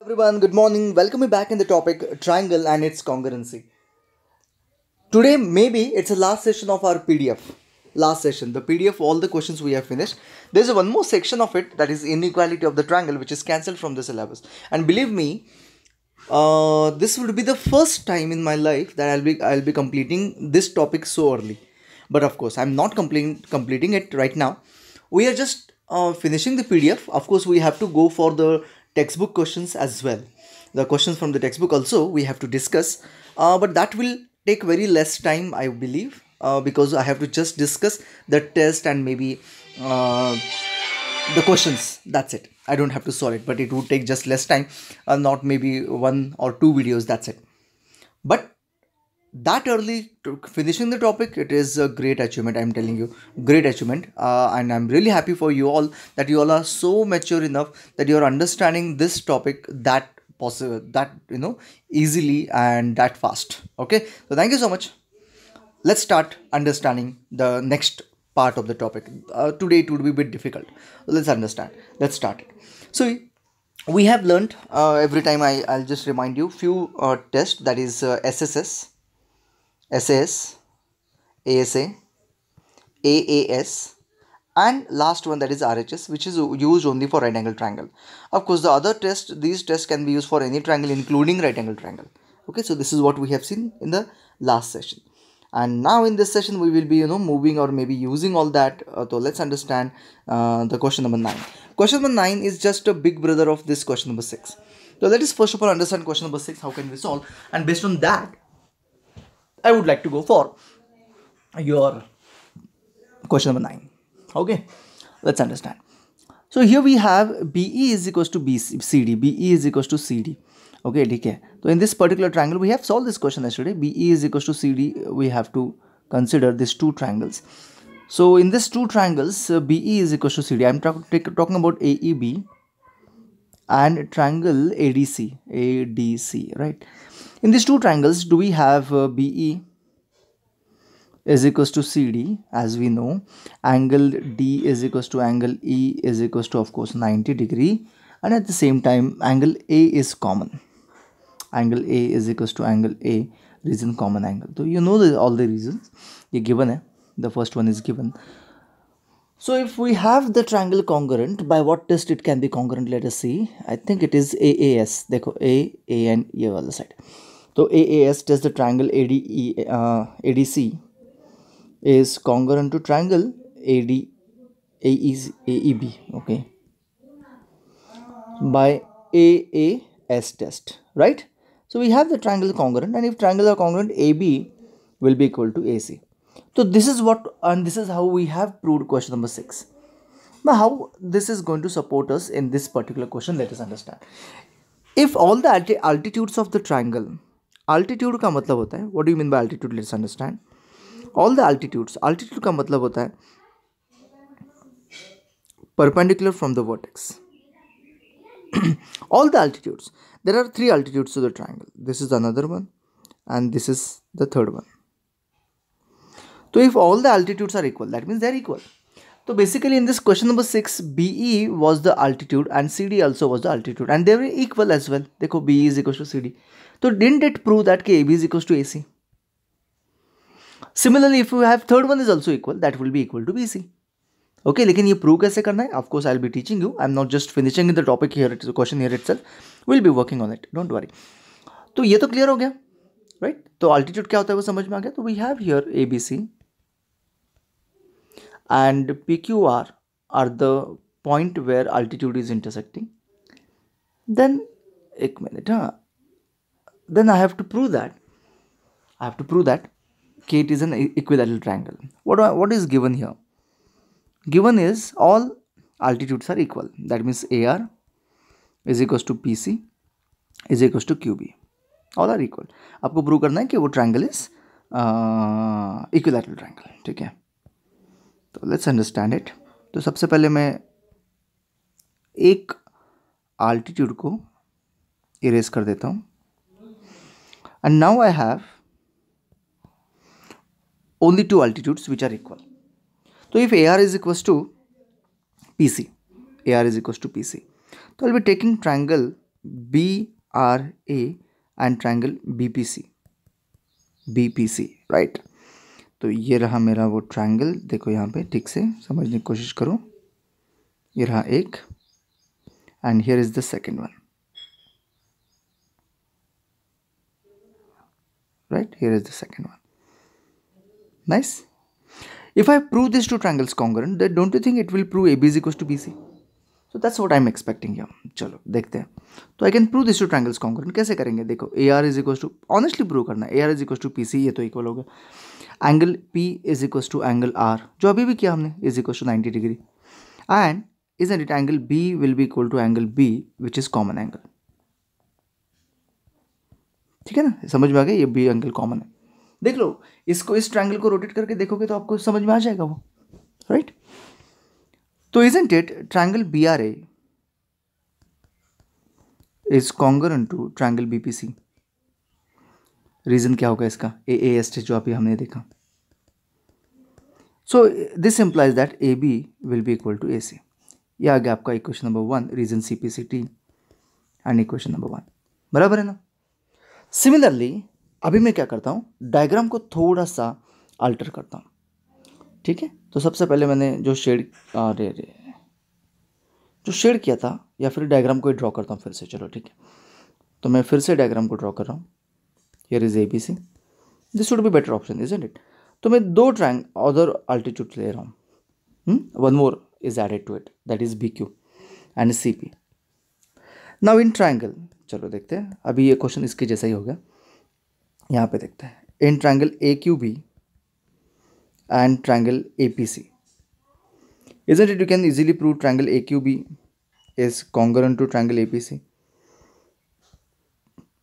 Everyone, good morning. Welcome me back in the topic triangle and its congruency. Today, maybe it's the last session of our PDF. Last session, the PDF, all the questions we have finished. There's one more section of it that is inequality of the triangle, which is cancelled from the syllabus. And believe me, this would be the first time in my life that I'll be completing this topic so early. But of course, I'm not completing it right now. We are just finishing the PDF. Of course, we have to go for the textbook questions as well. The questions from the textbook also we have to discuss, but that will take very less time, I believe, because I have to just discuss the test and maybe the questions. That's it. I don't have to solve it, but it would take just less time, not maybe one or two videos. That's it. But that early to finishing the topic, it is a great achievement, I'm telling you, great achievement. And I'm really happy for you all that you all are so mature enough that you're understanding this topic that possible, that easily and that fast. Okay, so thank you so much. Let's start understanding the next part of the topic. Today it would be a bit difficult. Let's understand. Let's start it. So we have learned, every time I'll just remind you few tests, that is SSS, SAS, ASA, AAS, and last one, that is RHS, which is used only for right angle triangle. Of course, the other test, these tests can be used for any triangle, including right angle triangle. Okay, so this is what we have seen in the last session, and now in this session we will be moving or maybe using all that. So let's understand the question number 9. Question number 9 is just a big brother of this question number 6. So let us first of all understand question number 6. How can we solve? And based on that, I would like to go for your question number 9. Okay, let's understand. So here we have BE is equals to CD, BE is equals to CD. Okay, okay. So in this particular triangle, we have solved this question yesterday. BE is equals to CD. We have to consider these two triangles. So in these two triangles, BE is equals to CD. I'm talking about AEB and triangle ADC, right? In these two triangles, do we have BE is equals to CD, as we know, angle D is equals to angle E is equals to, of course, 90 degree, and at the same time angle A is common. Angle A is equals to angle A, reason common angle. So you know all the reasons ये given है. The first one is given. So if we have the triangle congruent, by what test it can be congruent? Let us see. I think it is AAS. देखो A and E वाला side. So AAS test the triangle ADC is congruent to triangle AEB. Okay, by AAS test, right? So we have the triangle congruent, and if triangles are congruent, AB will be equal to AC. So this is what, and this is how we have proved question number 6. Now how this is going to support us in this particular question, let us understand. If all the altitudes of the triangle, altitude का मतलब होता है, what do you mean by altitude? Let's understand. All the altitudes, altitude का मतलब होता है perpendicular from the vertex. All the altitudes, there are 3 altitudes to the triangle. This is another one, and this is the third one. So if all the altitudes are equal, that means they are equal. So basically in this question number 6, BE was the altitude and CD also was the altitude, and they were equal as well. देखो BE is equal to CD. So didn't it prove that AB is equal to AC? Similarly, if we have third one is also equal, that will be equal to BC. Okay, लेकिन ये prove कैसे करना है? Of course, I'll be teaching you. I'm not just finishing the topic here. It's a question here itself. We'll be working on it. Don't worry. तो ये तो clear हो गया, right? तो altitude क्या होता है वो समझ में आ गया. तो we have here ABC and PQR are the point where altitude is intersecting. Then एक minute, हाँ. Then I have to prove that. K it is an equilateral triangle. What is given here? Given is all altitudes are equal. That means AR is equals to PC is equals to QB. All are equal. आपको prove करना है कि वो triangle is equilateral triangle. ठीक है, तो let's understand it. तो सबसे पहले मैं एक altitude को erase कर देता हूँ, and now I have only 2 altitudes which are equal. So if AR is equals to PC, AR is equals to PC, so I'll be taking triangle BRA and triangle BPC, right. तो ये रहा मेरा वो triangle, देखो यहाँ पे ठीक से समझने की कोशिश करो। ये रहा एक, and here is the second one, right? Here is the second one. Nice. If I prove these two triangles congruent, then don't you think it will prove AB is equals to BC? So that's what I'm expecting here. चलो देखते हैं। तो I can prove these two triangles congruent। कैसे करेंगे? देखो AR is equals to, honestly prove करना है, AR is equals to PC, ये तो इक्वल हो गया। Angle P is equals to angle R, जो अभी भी किया हमने, is equals to 90 degree, and isn't it angle B will be equal to angle B which is common angle। ठीक है ना, समझ में आ गया, ये बी एंगल कॉमन है। देख लो इसको, इस ट्रायंगल को रोटेट करके देखोगे तो आपको समझ में आ जाएगा वो, राइट। तो isn't it triangle BRA is congruent to triangle BPC। Reason क्या होगा इसका, AAS जो अभी हमने देखा। So this implies that AB will be equal to AC। ये आ गया आपका equation number 1, reason CPCT and equation number 1, बराबर है ना। सिमिलरली अभी मैं क्या करता हूँ, डायग्राम को थोड़ा सा अल्टर करता हूँ। ठीक है, तो सबसे पहले मैंने जो शेड जो शेड किया था, या फिर डायग्राम को ही ड्रॉ करता हूँ फिर से। चलो ठीक है, तो मैं फिर से डायग्राम को ड्रॉ कर रहा हूँ। Here is ABC, this would be better option isn't it. तो मैं दो अदर अल्टीट्यूड ले रहा हूँ, one more is added to it, that is BQ and CP। Now in triangle, चलो देखते हैं, अभी ये क्वेश्चन इसके जैसा ही हो गया। यहाँ पे देखते हैं, in triangle AQB and triangle APC, isn't it you can easily prove triangle AQB is congruent to triangle APC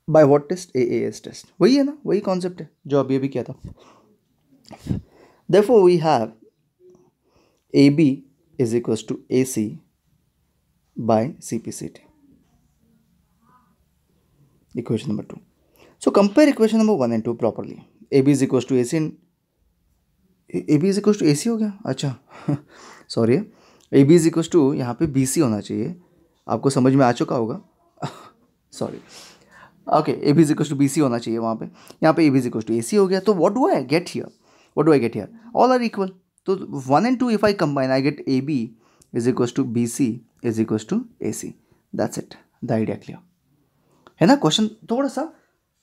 by what test, AAS test। वही है ना, वही कॉन्सेप्ट है जो अभी अभी किया था। therefore we have AB is equals to AC by CPCT, equation number 2। so compare equation number 1 and 2 properly। AB is equals to AC and AB is equals to AC हो गया, अच्छा sorry, AB is equals to यहाँ पे BC होना चाहिए, आपको समझ में आ चुका होगा sorry, okay, AB is equals to BC होना चाहिए वहाँ पे, यहाँ पे AB is equals to AC हो गया। तो what do I get here, what do I get here, all are equal। तो 1 and 2 if I combine I get AB is equals to BC is equals to AC, that's it, the idea clear है ना। Question थोड़ा सा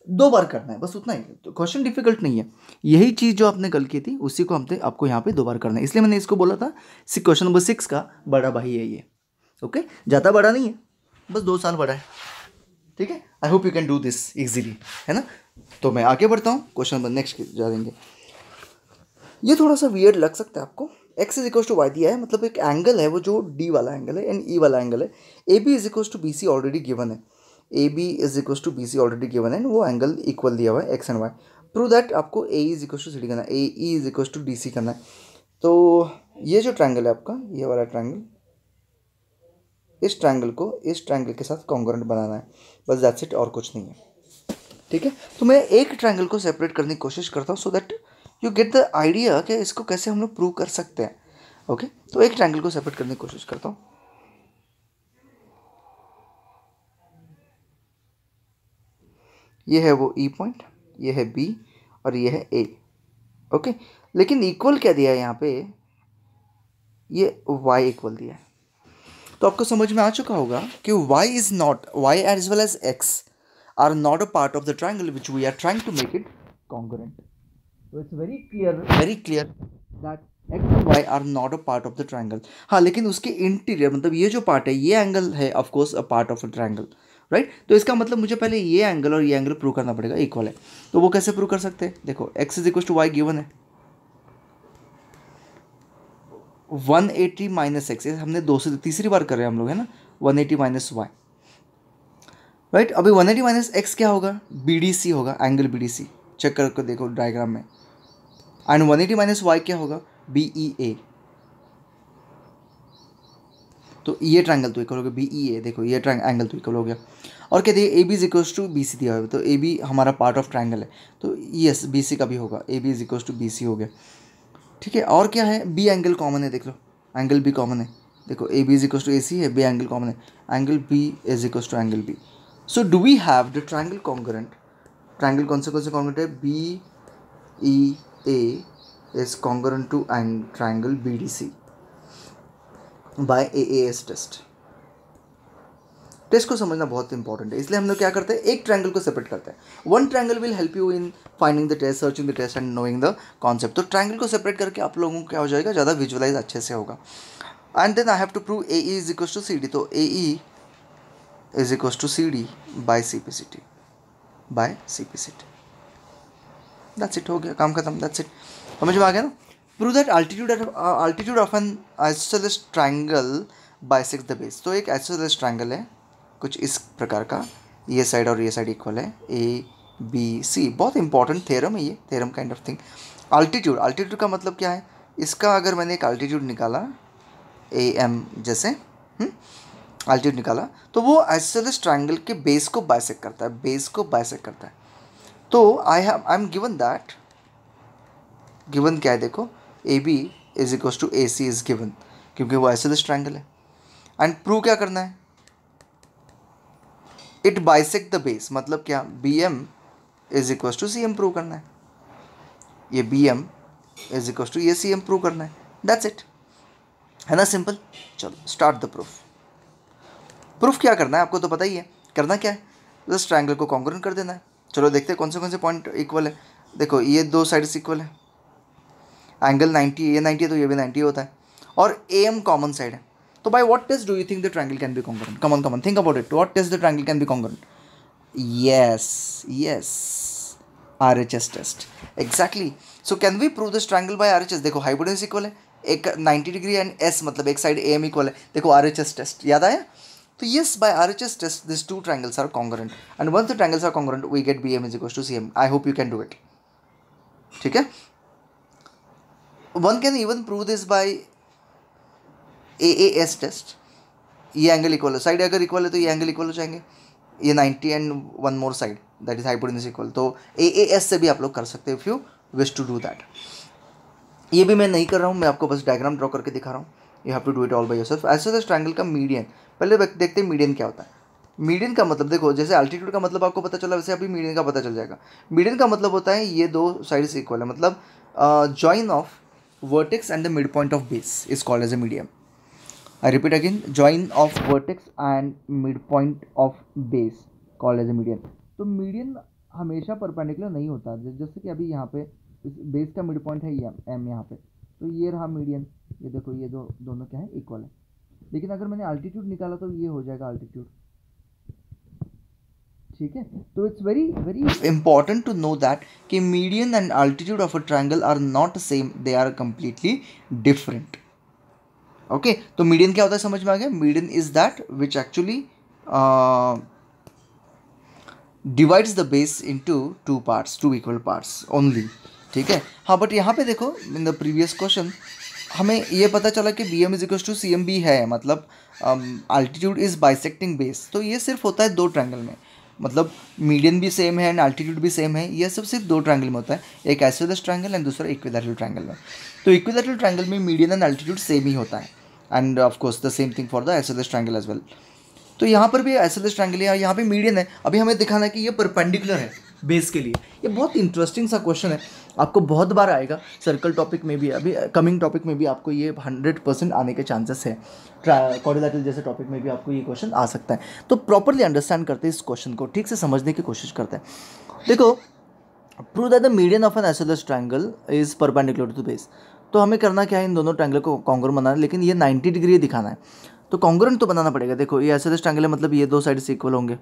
2 बार करना है, बस उतना ही, तो क्वेश्चन डिफिकल्ट नहीं है। यही चीज़ जो आपने कल की थी उसी को हमने आपको यहाँ पे 2 बार करना है, इसलिए मैंने इसको बोला था क्वेश्चन नंबर 6 का बड़ा भाई है ये। ओके, ज़्यादा बड़ा नहीं है, बस 2 साल बड़ा है। ठीक है, I hope you can do this easily, है ना। तो मैं आगे बढ़ता हूँ, क्वेश्चन नंबर नेक्स्ट जा देंगे। ये थोड़ा सा वियर्ड लग सकता है आपको, x is equal to y दिया है, मतलब एक एंगल है वो जो D वाला एंगल है एंड E वाला एंगल है। AB is equal to BC already given है, AB is equal to BC already given है, वो एंगल इक्वल दिया हुआ है x and y। Prove that आपको AE is equal to CD करना है, AE is equal to DC करना है। तो ये जो ट्रायंगल है आपका, ये वाला ट्रायंगल, इस ट्रायंगल को इस ट्रायंगल के साथ कॉन्ग्रुएंट बनाना है, बस दैट्स इट, और कुछ नहीं है। ठीक है, तो मैं एक ट्रायंगल को सेपरेट करने की कोशिश करता हूँ so that you get the idea कि इसको कैसे हम लोग प्रूव कर सकते हैं। ओके, तो एक ट्रायंगल को सेपरेट करने की कोशिश करता हूँ। ये है वो E पॉइंट, ये है B और ये है A। ओके, लेकिन इक्वल क्या दिया है यहाँ पे, ये y इक्वल दिया है। तो आपको समझ में आ चुका होगा कि y is not, y as well as x are not a part of the triangle which we are trying to make it congruent. So it's very clear that x and y are not a part of the triangle। हाँ, लेकिन उसके interior, मतलब ये जो part है, ये angle है of course a part of a triangle, right. तो इसका मतलब मुझे पहले ये एंगल और ये एंगल प्रूव करना पड़ेगा इक्वल है। तो वो कैसे प्रूव कर सकते हैं, देखो x is equal to y given है, 180 माइनस एक्स, हमने 2 से तीसरी बार कर रहे हैं हम लोग, है ना, 180 माइनस वाई, राइट। अभी 180 माइनस एक्स क्या होगा, BDC होगा, एंगल BDC, चेक करके देखो डायग्राम में। एंड 180 माइनस वाई क्या होगा, BEA। तो ये ट्रायंगल तो इक्वल हो गया, BEA, देखो ये एंगल तो इक्वल हो गया। और क्या दिया, AB is equals to BC दिया हुआ है, तो AB हमारा पार्ट ऑफ ट्रायंगल है, तो यस BC का भी होगा, AB is equals to BC हो गया। ठीक है, और क्या है, B एंगल कॉमन है, देख लो एंगल B कॉमन है, देखो AB is equals to AC है, B एंगल कॉमन है, angle B is equals to angle B। So do we have the triangle congruent, triangle कौन से कॉन्ग्रुएंट है, B E A is congruent to triangle B D C by AAS test. Test को समझना बहुत important है, इसलिए हम लोग क्या करते हैं, एक ट्रायंगल को सेपरेट करते हैं। One triangle will help you in finding the test, searching the test and knowing the concept. तो ट्रायंगल को सेपरेट करके आप लोगों को क्या हो जाएगा, ज़्यादा विजुअलाइज अच्छे से होगा। And then I have to prove AE is equal to CD, तो AE is equal to CD by CPCT, by CPCT। That's it, हो गया काम खत्म, दैट्स इट, समझ में आ गया ना। Prove that altitude of an isosceles triangle bisects the base. तो एक आइसोसेलेस ट्रायंगल है कुछ इस प्रकार का, ये साइड और ये साइड इक्वल है, ABC, बहुत इंपॉर्टेंट थ्योरम है ये, theorem kind of thing. Altitude का मतलब क्या है, इसका अगर मैंने एक अल्टीट्यूड निकाला AM जैसे अल्टीट्यूड निकाला, तो वो आइसोसेलेस ट्रायंगल के बेस को बाइसेक्ट करता है, बेस को बाइसेक्ट करता है। तो I am given that, given क्या है देखो, AB is equal to AC is given, क्योंकि वो आइसोसेलेस ट्रायंगल है। एंड प्रूव क्या करना है, इट बाइसेक्ट द बेस, मतलब क्या, BM is equal to CM prove करना है, ये BM इज इक्वल टू ये CM प्रूव करना है, दैट्स इट, है ना, सिंपल। चलो स्टार्ट द प्रूफ। प्रूफ क्या करना है आपको तो पता ही है, करना क्या है, बस ट्रायंगल को कॉन्ग्रुएंट कर देना है। चलो देखते हैं कौन से पॉइंट इक्वल है। देखो ये दो साइड्स इक्वल है, एंगल 90, ये 90 है तो ये भी 90 होता है, और AM कॉमन साइड है। तो by what test do you think the triangle can be congruent? Come on, think about it. What test the triangle can be congruent? Yes, RHS test. Exactly. So can we prove this triangle by RHS? देखो hypotenuse equal है, एक 90 degree and S मतलब एक side AM equal है। देखो RHS test याद आया, तो yes, by RHS test these two triangles are congruent, and once the triangles are congruent we get BM is equal to CM. I hope you can do it. ठीक है, one can even prove this by AAS test. ये angle equal है, side अगर equal है तो ये angle equal हो जाएंगे, ये 90 and one more side that is hypotenuse equal, तो AAS से भी आप लोग कर सकते हो if you wish to do that. ये भी मैं नहीं कर रहा हूँ, मैं आपको बस डायग्राम ड्रॉ करके दिखा रहा हूँ, you have to do it all by yourself. Isosceles triangle का मीडियन, पहले देखते हैं मीडियन क्या होता है। मीडियन का मतलब देखो, जैसे अल्टीट्यूड का मतलब आपको पता चला, वैसे अभी मीडियन का पता चल जाएगा। मीडियन का मतलब होता है ये दो साइड्स इक्वल है, मतलब join of vertex and the mid point of base is called as a median. I repeat again, join of vertex and midpoint of base called as a median। तो median हमेशा perpendicular नहीं होता, जैसे कि अभी यहाँ पे बेस का मिड पॉइंट है ये M यहाँ पे, तो ये रहा मीडियन, ये देखो ये दोनों क्या है, इक्वल है। लेकिन अगर मैंने अल्टीट्यूड निकाला तो ये हो जाएगा अल्टीट्यूड, ठीक है। तो it's very very important to know that कि median and altitude of a triangle are not same, they are completely different. Okay, तो मीडियन क्या होता है समझ में आ गया। Median is that which actually divides the base into two parts, two equal parts only, ठीक है। हाँ, बट यहाँ पे देखो इन द प्रीवियस क्वेश्चन हमें ये पता चला कि BM is equal to CM भी है, मतलब अल्टीट्यूड इज बाइसेक्टिंग बेस। तो ये सिर्फ होता है दो ट्रायंगल में, मतलब मीडियन भी सेम है एंड अल्टीट्यूड भी सेम है, ये सब सिर्फ दो ट्रायंगल में होता है, एक आइसोसेलेस ट्रायंगल एंड दूसरा इक्विलैटरल ट्रायंगल में। तो इक्विलैटरल ट्रायंगल में मीडियन एंड अल्टीट्यूड सेम ही होता है, and of course the same thing for the isosceles triangle as well. तो यहाँ पर भी आइसोसेलेस ट्रायंगल है, यहाँ पे मीडियन है, अभी हमें दिखाना है कि ये परपेंडिकुलर है बेस के लिए। ये बहुत इंटरेस्टिंग सा क्वेश्चन है, आपको बहुत बार आएगा, सर्कल टॉपिक में भी, अभी कमिंग टॉपिक में भी आपको ये 100% आने के चांसेस है। क्वाड्रिलैटरल जैसे टॉपिक में भी आपको ये क्वेश्चन आ सकता है। तो प्रॉपरली अंडरस्टैंड करते हैं इस क्वेश्चन को, ठीक से समझने की कोशिश करते हैं। देखो, prove that the median of an isosceles triangle is perpendicular to base. तो हमें करना क्या है, इन दोनों ट्रायंगल को कॉन्ग्रुएंट बनाना है, लेकिन ये 90 डिग्री दिखाना है, तो कॉन्ग्रुएंट तो बनाना पड़ेगा। देखो ये आइसोसेलेस ट्रायंगल है, मतलब ये दो साइड से इक्वल होंगे,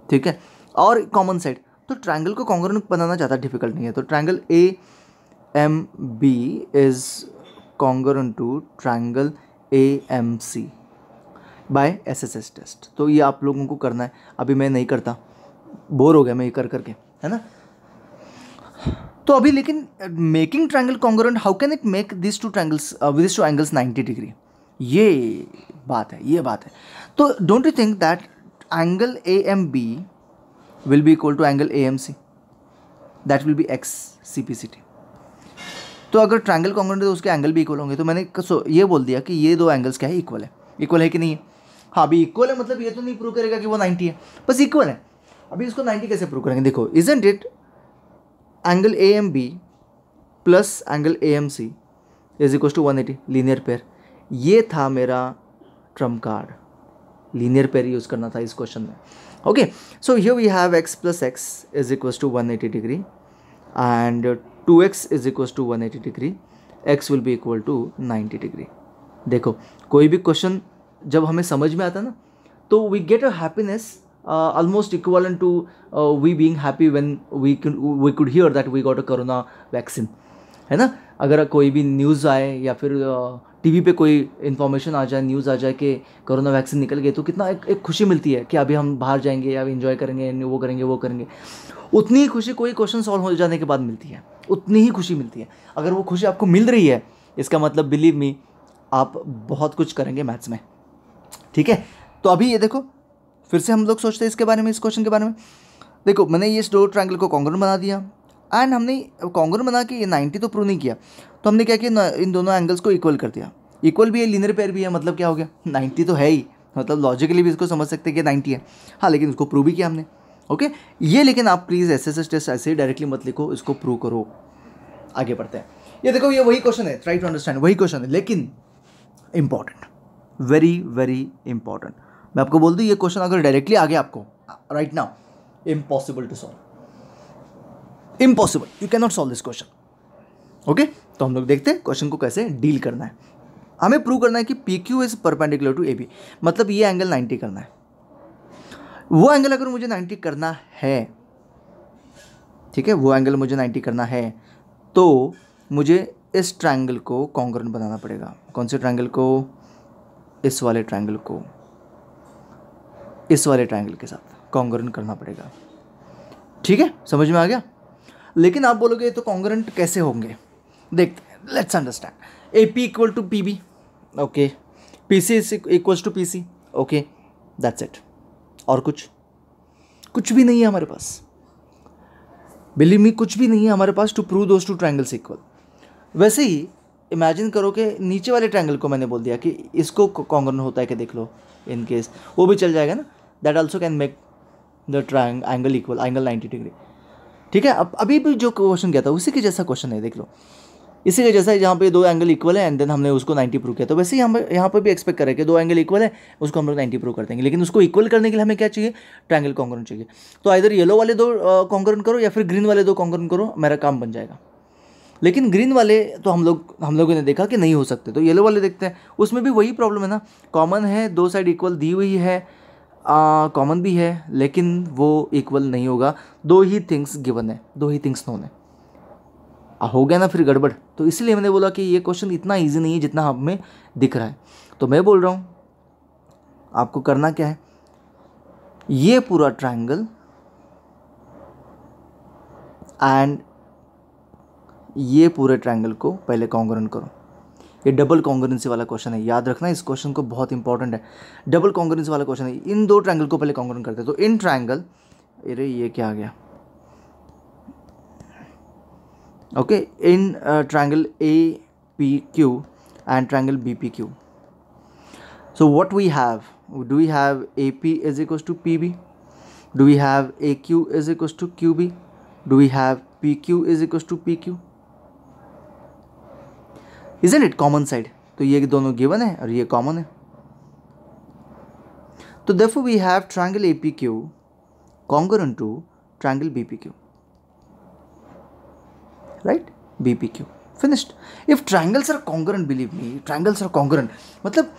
ठीक है, और कॉमन साइड। तो ट्रायंगल को कॉन्ग्रुएंट बनाना ज़्यादा डिफिकल्ट नहीं है। तो triangle AMB is congruent to triangle AMC by SSS test. तो ये आप लोगों को करना है, अभी मैं नहीं करता, बोर हो गया मैं ये कर करके, है ना। तो अभी लेकिन making triangle congruent, how can it make this two triangles with this two angles 90 degree, ये बात है। तो don't you think that angle AMB will be equal to angle AMC, that will be X CPCT। तो अगर triangle congruent है तो उसके angle भी इक्वल होंगे। तो मैंने ये बोल दिया कि ये दो एंगल्स क्या है, इक्वल है कि नहीं है। हाँ अभी इक्वल है, मतलब ये तो नहीं प्रूव करेगा कि वो 90 है, बस इक्वल है। अभी इसको 90 कैसे प्रूव करेंगे? देखो, isn't it angle A M B plus angle A M C is equal to 180, linear pair. ये था मेरा trump card, linear pair use करना था इस क्वेश्चन में। Okay, so here we have x plus x is equal to 180 degree and 2x is equal to 180 degree, x will be equal to 90 degree. देखो, कोई भी क्वेश्चन जब हमें समझ में आता है ना, तो we get a happiness almost equivalent to we being happy when we could hear that we got a corona vaccine, है ना। अगर कोई भी न्यूज़ आए या फिर टीवी पे कोई इन्फॉर्मेशन आ जाए, न्यूज़ आ जाए कि कोरोना वैक्सीन निकल गई, तो कितना एक खुशी मिलती है कि अभी हम बाहर जाएंगे या इन्जॉय करेंगे, वो करेंगे। उतनी ही खुशी कोई क्वेश्चन सॉल्व हो जाने के बाद मिलती है, उतनी ही खुशी मिलती है। अगर वो खुशी आपको मिल रही है, इसका मतलब बिलीव मी आप बहुत कुछ करेंगे मैथ्स में, ठीक है। तो अभी ये देखो, फिर से हम लोग सोचते हैं इसके बारे में, इस क्वेश्चन के बारे में। देखो, मैंने ये दो ट्रायंगल को कॉन्ग्रुएंट बना दिया एंड हमने कॉन्ग्रुएंट बना के ये 90 तो प्रूव नहीं किया, तो हमने क्या किया, इन दोनों एंगल्स को इक्वल कर दिया। इक्वल भी है, लीनियर पेयर भी है, मतलब क्या हो गया, 90 तो है ही, मतलब लॉजिकली भी इसको समझ सकते हैं कि 90 है। हाँ, लेकिन उसको प्रूव भी किया हमने। ओके, ये लेकिन आप प्लीज़ एसएसएस टेस्ट ऐसे ही डायरेक्टली मत लिखो, इसको प्रूव करो। आगे बढ़ते हैं। ये देखो, ये वही क्वेश्चन है, ट्राई टू अंडरस्टैंड, वही क्वेश्चन है, लेकिन इंपॉर्टेंट, वेरी वेरी इंपॉर्टेंट। मैं आपको बोल दूं, ये क्वेश्चन अगर डायरेक्टली आ गया आपको right now, impossible to solve, impossible, you can not solve this question. Okay, तो हम लोग देखते हैं क्वेश्चन को कैसे डील करना है। हमें प्रूव करना है कि P Q is perpendicular to A B, मतलब ये एंगल 90 करना है। वो एंगल अगर मुझे 90 करना है, ठीक है, वो एंगल मुझे 90 करना है, तो मुझे इस ट्रायंगल को कॉन्ग्रुएंट बनाना पड़ेगा। कौन से ट्रायंगल को? इस वाले ट्रायंगल को इस वाले ट्रायंगल के साथ कॉन्ग्रुएंट करना पड़ेगा, ठीक है, समझ में आ गया। लेकिन आप बोलोगे तो कॉन्ग्रुएंट कैसे होंगे? देखते हैं, let's understand. A P equal to P B, okay, P C equals to P C, okay, that's it. और कुछ भी नहीं है हमारे पास, बिलीव मी, कुछ भी नहीं है हमारे पास to prove those two triangles equal. वैसे ही इमेजिन करो कि नीचे वाले ट्रायंगल को मैंने बोल दिया कि इसको कॉन्ग्रुएंट होता है कि देख लो, इन केस वो भी चल जाएगा ना, that also can make the angle equal, angle 90 degree, ठीक है। अब अभी भी जो क्वेश्चन किया था उसी के जैसा क्वेश्चन है, देख लो, इसी के जैसा है, जहाँ पे दो एंगल इक्वल है एंड देन हमने उसको 90 प्रूव किया। तो वैसे ही हम यहाँ पर भी एक्सपेक्ट करें कि दो एंगल इक्वल है, उसको हम लोग 90 प्रूव कर देंगे। लेकिन उसको इक्वल करने के लिए हमें क्या चाहिए? ट्रायंगल कॉन्ग्रुएंट चाहिए। तो इधर येलो वाले दो कॉन्ग्रुएंट करो या फिर ग्रीन वाले दो कॉन्ग्रुएंट करो, मेरा काम बन जाएगा। लेकिन ग्रीन वाले तो हम लोगों ने देखा कि नहीं हो सकते, तो येलो वाले देखते हैं। उसमें भी वही प्रॉब्लम है ना, कॉमन है, दो साइड इक्वल दी हुई है, कॉमन भी है, लेकिन वो इक्वल नहीं होगा। दो ही थिंग्स गिवन है, दो ही थिंग्स नोन है, हो गया ना फिर गड़बड़। तो इसलिए मैंने बोला कि ये क्वेश्चन इतना ईजी नहीं है जितना हमें दिख रहा है। तो मैं बोल रहा हूँ आपको करना क्या है, ये पूरा ट्रायंगल एंड ये पूरे ट्रायंगल को पहले कॉन्ग्रुएंट करो। ये डबल कॉन्ग्रुएंसी वाला क्वेश्चन है, याद रखना इस क्वेश्चन को, बहुत इंपॉर्टेंट है। डबल कॉन्ग्रुएंसी वाला क्वेश्चन है। इन दो ट्रायंगल को पहले कॉन्ग्रुएंट करते हैं। तो इन ट्रायंगल, अरे ये क्या आ गया, okay, in triangle A P Q and triangle B P Q. So what we have, do we have A P is equals to P B, do we have A Q is equals to Q B, do we have P Q is equals to P Q, isn't it common side. तो ये दोनों given है और ये common है। तो therefore we have triangle APQ congruent to triangle BPQ, right? BPQ finished. If triangles are congruent, believe me, triangles are congruent, मतलब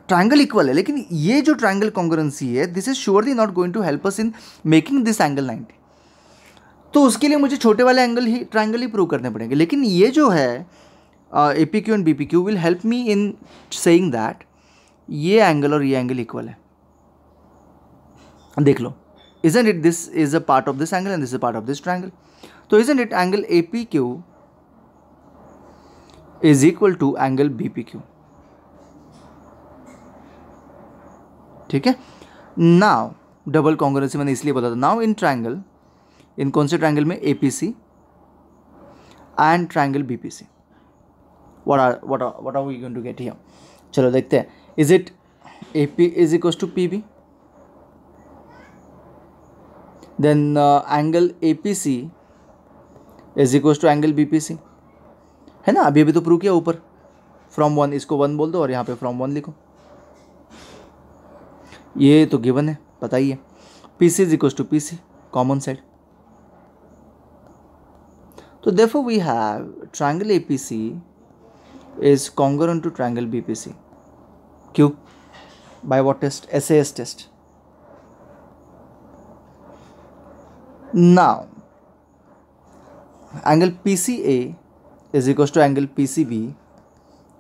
triangle equal है, लेकिन ये जो ट्रायंगल कॉन्ग्रुएंसी है, this is surely not going to help us in making this angle 90। तो उसके लिए मुझे छोटे वाले एंगल ही ट्रायंगल ही प्रूव करने पड़ेंगे। लेकिन ये जो है APQ and BPQ will help me in saying that ये एंगल और ये एंगल इक्वल है। देख लो, isn't it this is a part of this angle and this is a part of this triangle? तो isn't it angle APQ is equal to angle BPQ? ठीक है। Now double congruency मैंने इसलिए बोला था। Now in triangle, इन कौन से triangle में? APC and triangle BPC, what are we going to get here? चलो देखते हैं। Is it A P is equal to P B, then angle A P C is equal to angle B P C, है ना। अभी तो prove किया ऊपर, from one, इसको वन बोल दो और यहाँ पे फ्रॉम वन लिखो, ये तो गिवन है, पता ही है। P C is equal to P C, common side. तो therefore we have triangle APC is congruent to triangle BPC. क्यों? By what test? SAS test. Now angle PCA is equals to angle PCB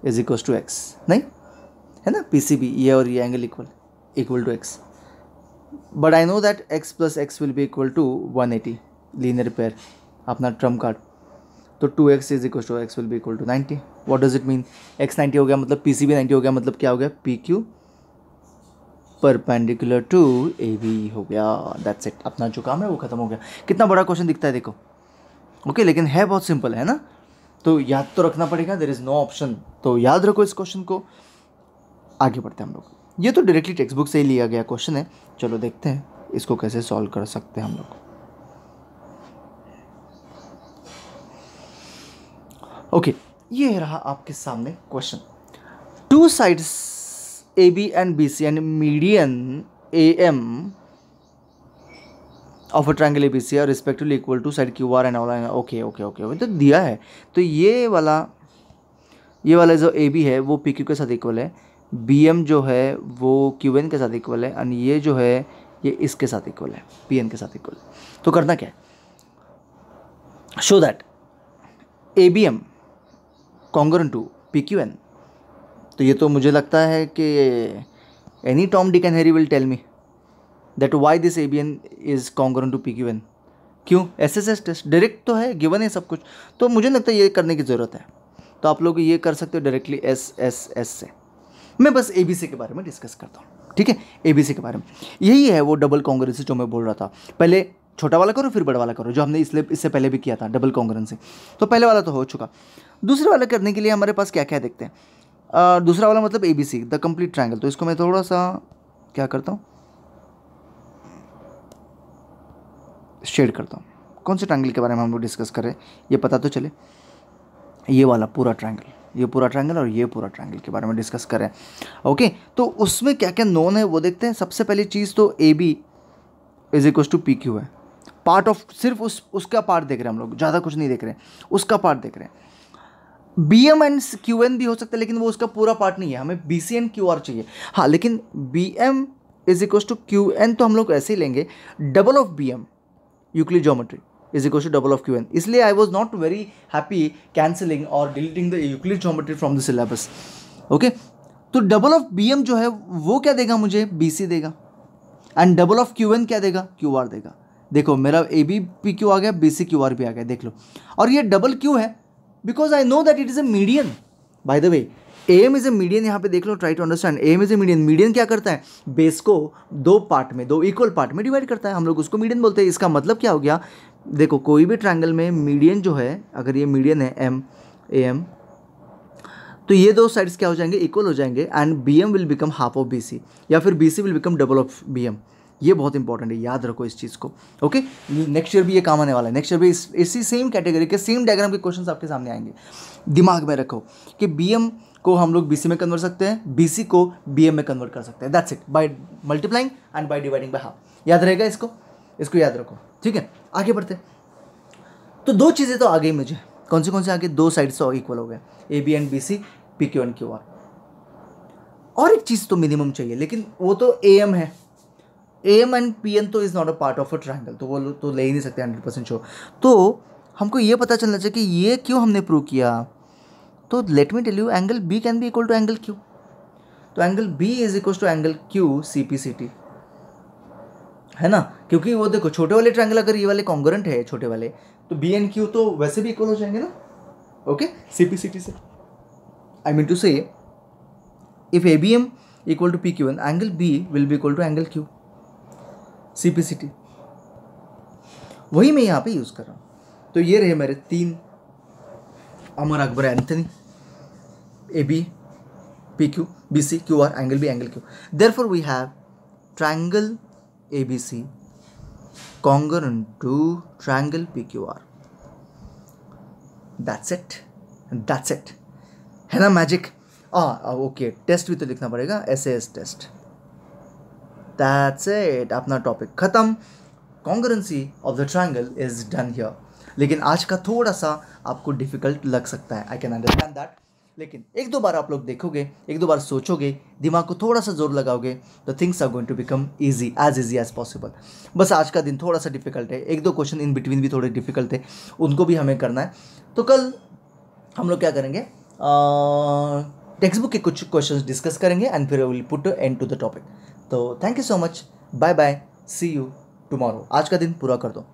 is equals to x, नहीं है ना। PCB ये और ये angle equal to x, but I know that x plus x will be equal to 180, linear pair, अपना trump card. तो 2x is equal to x will be equal to 90। What does it mean? x 90 हो गया मतलब P C भी 90 हो गया, मतलब क्या हो गया? P Q perpendicular to A B हो गया। दैट्स इट, अपना जो काम है वो खत्म हो गया। कितना बड़ा क्वेश्चन दिखता है देखो, ओके, लेकिन है बहुत सिंपल, है ना। तो याद तो रखना पड़ेगा, देयर इज़ नो ऑप्शन, तो याद रखो इस क्वेश्चन को। आगे बढ़ते हैं हम लोग। ये तो डायरेक्टली टेक्स्ट बुक से ही लिया गया क्वेश्चन है, चलो देखते हैं इसको कैसे सॉल्व कर सकते हैं हम लोग। ओके, ये रहा आपके सामने question. Two sides A B and B C and median A M of a triangle A B C are respectively equal to side Q R and all. Okay okay okay, तो दिया है, तो ये वाला जो ए बी है वो P Q के साथ इक्वल है, बी एम जो है वो क्यू एन के साथ इक्वल है, एंड ये जो है ये इसके साथ इक्वल है, पी एन के साथ इक्वल है। तो करना क्या है? Show that A B M congruent to P Q N. तो ये तो मुझे लगता है कि any Tom Dick and Harry will tell me that why this A B N is congruent to P Q N. क्यों? S S S test direct तो है, गिवन है सब कुछ, तो मुझे लगता है ये करने की ज़रूरत है। तो आप लोग ये कर सकते हो डायरेक्टली एस एस एस से। मैं बस ए बी सी के बारे में डिस्कस करता हूँ, ठीक है। ए बी सी के बारे में यही है वो डबल कॉन्ग्रुएंसी जो मैं बोल रहा था। पहले छोटा वाला करो फिर बड़ा वाला करो, जो हमने इससे पहले भी किया था डबल कॉन्ग्रुएंसी। तो पहले वाला तो हो चुका, दूसरे वाला करने के लिए हमारे पास क्या क्या है देखते हैं। दूसरा वाला मतलब A B C the complete triangle. तो इसको मैं थोड़ा सा क्या करता हूँ, शेड करता हूँ। कौन से ट्रायंगल के बारे में हम लोग डिस्कस कर रहे हैं ये पता तो चले। ये वाला पूरा ट्रायंगल, ये पूरा ट्रायंगल और ये पूरा ट्रायंगल के बारे में डिस्कस कर रहे हैं, ओके। तो उसमें क्या क्या नोन है वो देखते हैं। सबसे पहली चीज़ तो A B is equal to P Q है। पार्ट ऑफ सिर्फ उसका पार्ट देख रहे हैं हम लोग, ज़्यादा कुछ नहीं देख रहे हैं, उसका पार्ट देख रहे हैं। B M and Q N भी हो सकता है, लेकिन वो उसका पूरा पार्ट नहीं है, हमें B C and Q R चाहिए। हाँ, लेकिन B M is equal to Q N तो हम लोग ऐसे ही लेंगे, double of B M Euclid geometry is equal to double of Q N. इसलिए I was not very happy cancelling और deleting the Euclid geometry from the syllabus, okay. तो double of B M जो है वो क्या देगा मुझे? B C देगा, and double of Q N क्या देगा? क्यू आर देगा। देखो मेरा ए बी पी क्यू आ गया, बी सी क्यू आर भी आ गया, देख लो। और ये डबल क्यू है because I know that it is a median. By the way A M is a median, यहाँ पे देख लो, try to understand. A M is a median. Median क्या करता है? बेस को दो पार्ट में, दो इक्वल पार्ट में डिवाइड करता है, हम लोग उसको मीडियन बोलते हैं। इसका मतलब क्या हो गया? देखो कोई भी ट्रायंगल में मीडियन जो है, अगर ये मीडियन है एम ए एम, तो ये दो साइड्स क्या हो जाएंगे? इक्वल हो जाएंगे, and B M will become half of B C, या फिर B C will become double of B M. ये बहुत इंपॉर्टेंट है, याद रखो इस चीज़ को, ओके। नेक्स्ट ईयर भी ये काम आने वाला है। नेक्स्ट ईयर भी इसी सेम कैटेगरी के सेम डायग्राम के क्वेश्चंस आपके सामने आएंगे। दिमाग में रखो कि बी एम को हम लोग बी सी में कन्वर्ट सकते हैं, बी सी को बी एम में कन्वर्ट कर सकते हैं। That's it, by multiplying and by dividing by half. याद रहेगा इसको याद रखो, ठीक है। आगे बढ़ते हैं। तो दो चीज़ें तो आ गई मुझे, कौन से आगे? दो साइड से इक्वल हो गया, A B and B C, P Q and Q R. और एक चीज़ तो मिनिमम चाहिए, लेकिन वो तो ए एम है। A M and P N तो is not a part of a triangle, तो वो तो ले ही नहीं सकते 100% श्योर। तो हमको ये पता चलना चाहिए कि ये क्यों हमने प्रूव किया। तो let me tell you, angle B can be equal to angle Q. तो angle B is equal to angle Q C P C T, है ना। क्योंकि वो देखो छोटे वाले ट्रायंगल अगर ये वाले कॉन्ग्रुएंट है छोटे वाले, तो बी एंड क्यू तो वैसे भी इक्वल हो जाएंगे ना, okay, C P C T से। I mean to say if A B M equal to P Q N, angle B will be equal to angle Q C P C T. वही मैं यहाँ पे use कर रहा हूँ। तो ये रहे मेरे तीन, Amar Akbar Anthony, A B PQ, BC, QR, angle B, angle Q. Therefore, we have triangle ABC congruent to triangle PQR. That's it. That's it. है ना मैजिक? ओके, टेस्ट भी तो लिखना पड़ेगा, SAS टेस्ट. That's it. अपना टॉपिक खत्म. Congruency of the triangle is done here. लेकिन आज का थोड़ा सा आपको डिफिकल्ट लग सकता है, आई कैन अंडरस्टैंड दैट. लेकिन एक दो बार आप लोग देखोगे, एक दो बार सोचोगे, दिमाग को थोड़ा सा जोर लगाओगे, the things are going to become easy as possible. बस आज का दिन थोड़ा सा डिफिकल्ट है, एक दो क्वेश्चन इन बिटवीन भी थोड़े डिफिकल्ट थे, उनको भी हमें करना है. तो कल हम लोग क्या करेंगे, टेक्स्ट बुक के कुछ क्वेश्चंस डिस्कस करेंगे एंड फिर will put end to the topic. तो thank you so much, bye bye, see you tomorrow. आज का दिन पूरा कर दो.